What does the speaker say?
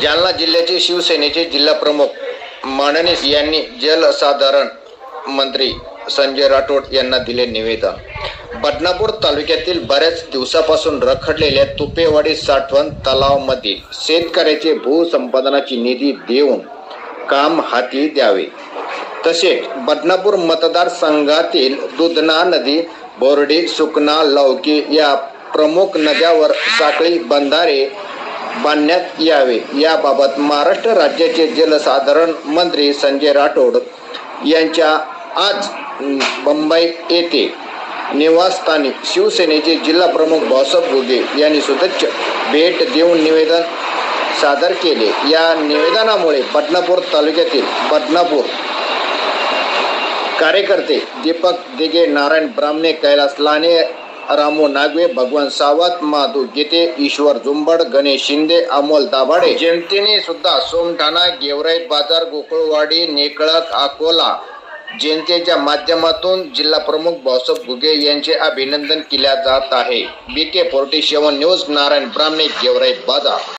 जालना जिल्ह्याचे शिवसेनेचे जिल्हाप्रमुख माननीय यांनी जलसंधारण मंत्री संजय राठोड यांना दिले निवेदन। बदनापूर तालुक्यातील बऱ्याच दिवसापासून रखडलेल्या तुपेवाडी साठवण तलावामधील शेतकऱ्याचे भूसंपादनाची निधी देऊन काम हाती द्यावे। तसेच बदनापूर मतदारसंघातील दुधना नदी, बोर्डी, सुकना, लवकी या प्रमुख नद्यावर साखळी बंधारे बांधण्यात यावे। याबाबत महाराष्ट्र राज्याचे जलसंधारण मंत्री संजय राठोड यांच्या आज मुंबई येथे निवासस्थानी शिवसेनेचे जिल्हाप्रमुख भाऊसाहेब घुगे यांनी सदिच्छा भेट देऊन निवेदन सादर केले। या निवेदनामुळे बदनापूर तालुक्यातील बदनापूर कार्यकर्ते दीपक दिघे, नारायण ब्राह्मणे, कैलास लाने, रामू नागवे, भगवान सावंत, माधू गीते, ईश्वर झुंबड, गणेश शिंदे, अमोल दाभाडे जनतेने सुद्धा सोमठाणा, गेवराई बाजार, गोकुळवाडी, नेकळक, अकोला जनतेच्या माध्यमातून जिल्हाप्रमुख भाऊसाहेब घुगे यांचे अभिनंदन केले जात आहे। BK47 न्यूज, नारायण ब्राह्मणे, गेवराई बाजार।